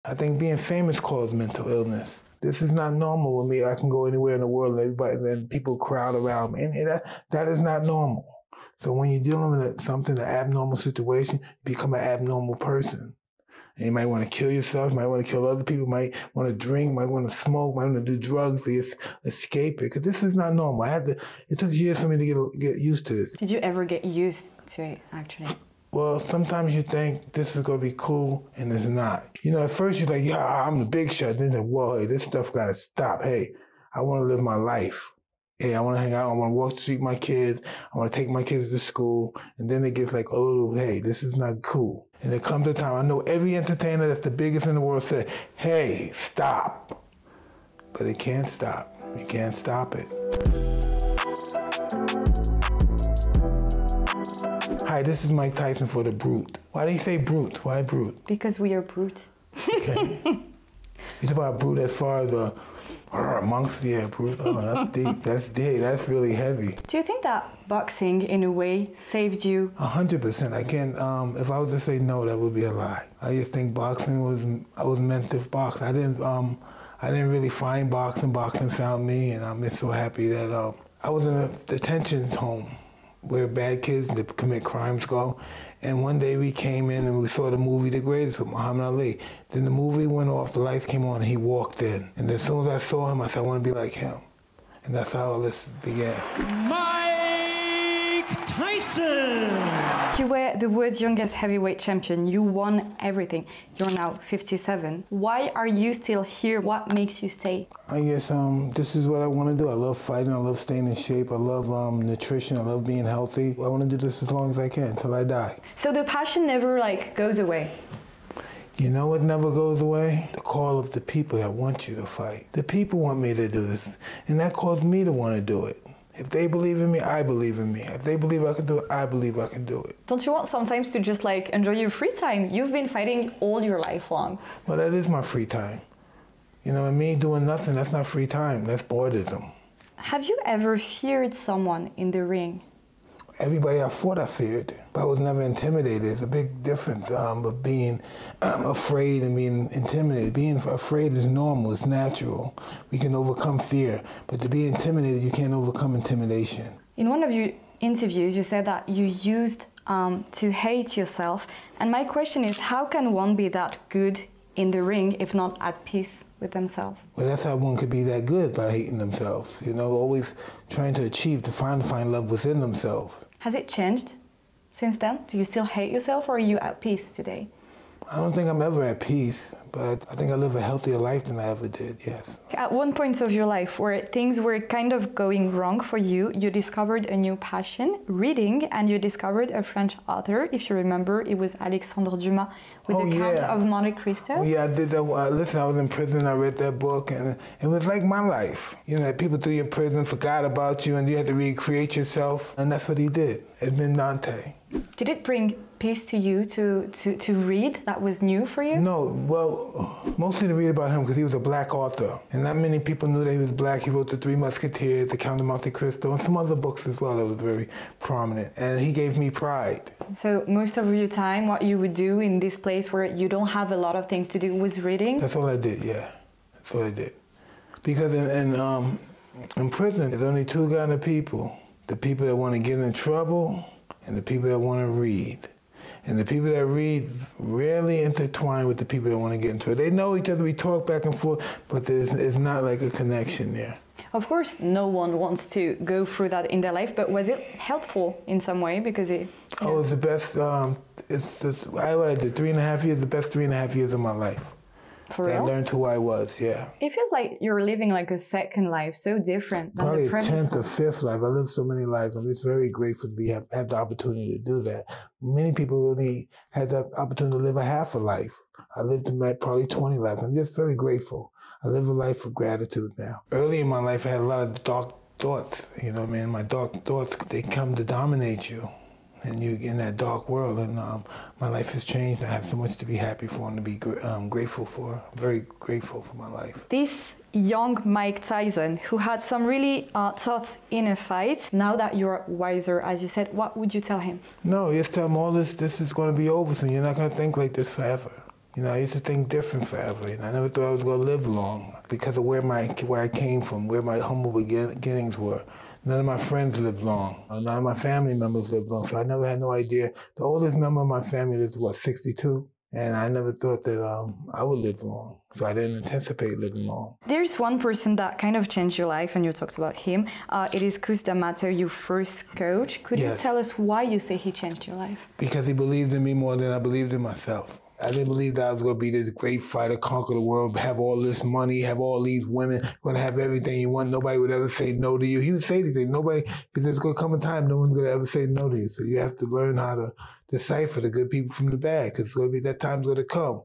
I think being famous causes mental illness. This is not normal with me. I can go anywhere in the world and everybody, then people crowd around me. And that is not normal. So when you're dealing with something, an abnormal situation, you become an abnormal person. And you might want to kill yourself, you might want to kill other people, might want to drink, might want to smoke, might want to do drugs to escape it. Because this is not normal. It took years for me to get used to this. Did you ever get used to it, actually? Well, sometimes you think this is going to be cool, and it's not. You know, at first you're like, yeah, I'm the big shot. Then you're like, whoa, hey, this stuff got to stop. Hey, I want to live my life. Hey, I want to hang out. I want to walk the street with my kids. I want to take my kids to school. And then it gets like a little, hey, this is not cool. And there comes a time, I know every entertainer that's the biggest in the world said, hey, stop. But it can't stop. You can't stop it. Hi, this is Mike Tyson for the BRUT. Why do you say BRUT? Why BRUT? Because we are brute. Okay. You talk about BRUT as far as amongst, yeah, BRUT. Oh, that's deep. That's deep. That's really heavy. Do you think that boxing, in a way, saved you? 100%. I can't. If I was to say no, that would be a lie. I just think boxing was. I was meant to box. I didn't really find boxing. Boxing found me, and I'm just so happy that I was in a detention home where bad kids that commit crimes go. And one day we came in and we saw the movie The Greatest with Muhammad Ali. Then the movie went off, the lights came on, and he walked in. And as soon as I saw him, I said, I want to be like him. And that's how all this began. Mike Tyson! You were the world's youngest heavyweight champion. You won everything. You're now 57. Why are you still here? What makes you stay? I guess this is what I want to do. I love fighting. I love staying in shape. I love nutrition. I love being healthy. I want to do this as long as I can until I die. So the passion never goes away? You know what never goes away? The call of the people that want you to fight. The people want me to do this, and that caused me to want to do it. If they believe in me, I believe in me. If they believe I can do it, I believe I can do it. Don't you want sometimes to just enjoy your free time? You've been fighting all your life long. Well, that is my free time. You know, me doing nothing, that's not free time, that's boredom. Have you ever feared someone in the ring? Everybody I fought, I feared, but I was never intimidated. There's a big difference of being afraid and being intimidated. Being afraid is normal, it's natural. We can overcome fear, but to be intimidated, you can't overcome intimidation. In one of your interviews, you said that you used to hate yourself. And my question is, how can one be that good in the ring if not at peace with themselves? Well, that's how one could be that good, by hating themselves. You know, always trying to achieve, to find love within themselves. Has it changed since then? Do you still hate yourself, or are you at peace today? I don't think I'm ever at peace, but I think I live a healthier life than I ever did, yes. At one point of your life where things were kind of going wrong for you, you discovered a new passion, reading, and you discovered a French author. If you remember, it was Alexandre Dumas with The Count of Monte Cristo. Oh, yeah, I did that. Listen, I was in prison, I read that book, and it was like my life. You know, people threw you in prison, forgot about you, and you had to recreate yourself, and that's what he did. It's been Dante. Did it bring peace to you to read that was new for you? No, well, mostly to read about him because he was a black author. And not many people knew that he was black. He wrote The Three Musketeers, The Count of Monte Cristo, and some other books as well that was very prominent. And he gave me pride. So most of your time, what you would do in this place where you don't have a lot of things to do was reading? That's all I did, yeah. That's all I did. Because in prison, there's only two kind of people. The people that want to get in trouble and the people that want to read. And the people that read rarely intertwine with the people that want to get into it. They know each other, we talk back and forth, but it's not like a connection there. Of course, no one wants to go through that in their life, but was it helpful in some way? Because it... Oh, it's the best, what I did, 3.5 years, the best 3.5 years of my life. For real? I learned who I was, yeah. It feels like you're living like a second life, so different than probably the previous Probably a 10th or 5th life. I lived so many lives. I'm just very grateful to have the opportunity to do that. Many people only had the opportunity to live a half a life. I lived probably 20 lives. I'm just very grateful. I live a life of gratitude now. Early in my life, I had a lot of dark thoughts. You know what I mean? My dark thoughts, they come to dominate you. And you're in that dark world, and my life has changed. I have so much to be happy for and to be grateful for. I'm very grateful for my life. This young Mike Tyson, who had some really tough inner fights, now that you're wiser, as you said, what would you tell him? No, just tell him all this is going to be over soon. You're not going to think like this forever. You know, I used to think different forever. You know, I never thought I was going to live long because of where I came from, where my humble beginnings were. None of my friends lived long. None of my family members lived long, so I never had no idea. The oldest member of my family lived, 62? And I never thought that I would live long, so I didn't anticipate living long. There's one person that kind of changed your life, and you talked about him. It is D'Amato, your first coach. Could you tell us why you say he changed your life? Because he believed in me more than I believed in myself. I didn't believe that I was going to be this great fighter, conquer the world, have all this money, have all these women, going to have everything you want. Nobody would ever say no to you. He would say these things. Because there's going to come a time no one's going to ever say no to you. So you have to learn how to decipher the good people from the bad, because that time's going to come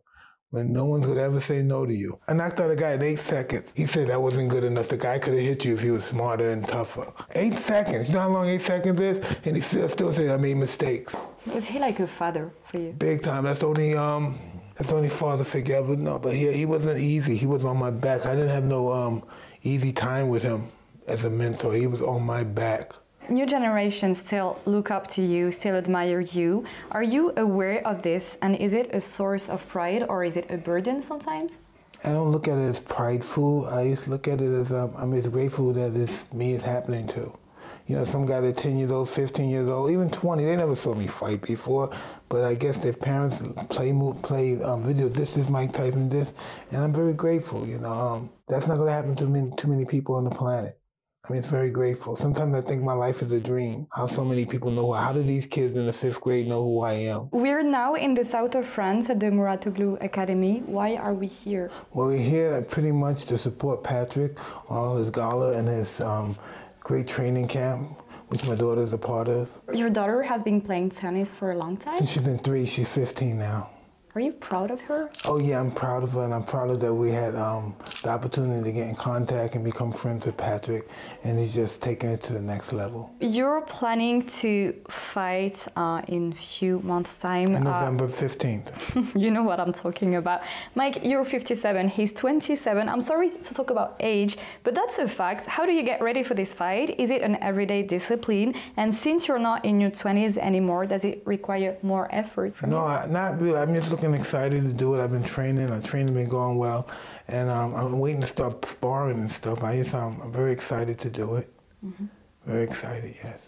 when no one's going to ever say no to you. I knocked out a guy in 8 seconds. He said that wasn't good enough. The guy could have hit you if he was smarter and tougher. 8 seconds. You know how long 8 seconds is? And he still said I made mistakes. Was he like a father for you? Big time. That's the only father figure I ever know. But he wasn't easy. He was on my back. I didn't have no easy time with him as a mentor. He was on my back. New generations still look up to you, still admire you. Are you aware of this, and is it a source of pride or is it a burden sometimes? I don't look at it as prideful. I just look at it as I'm just grateful that me is happening to. You know, some guy that's 10 years old, 15 years old, even 20, they never saw me fight before, but I guess their parents play videos, this is Mike Tyson, this, and I'm very grateful, you know. That's not going to happen to too many people on the planet. I mean, it's very grateful. Sometimes I think my life is a dream. How so many people know how do these kids in the 5th grade know who I am? We're now in the south of France at the Mouratoglou Academy. Why are we here? Well, we're here pretty much to support Patrick, all his gala and his great training camp, which my daughter is a part of. Your daughter has been playing tennis for a long time? Since she's been 3, she's 15 now. Are you proud of her? Oh yeah, I'm proud of her, and I'm proud of that we had the opportunity to get in contact and become friends with Patrick, and he's just taking it to the next level. You're planning to fight in a few months' time. On November 15th. You know what I'm talking about. Mike, you're 57, he's 27. I'm sorry to talk about age, but that's a fact. How do you get ready for this fight? Is it an everyday discipline? And since you're not in your 20s anymore, does it require more effort from you? No, not really. I'm just looking excited to do it. I've been training. Our training been going well, and I'm waiting to start sparring and stuff. I'm very excited to do it. Mm-hmm. Very excited, yes.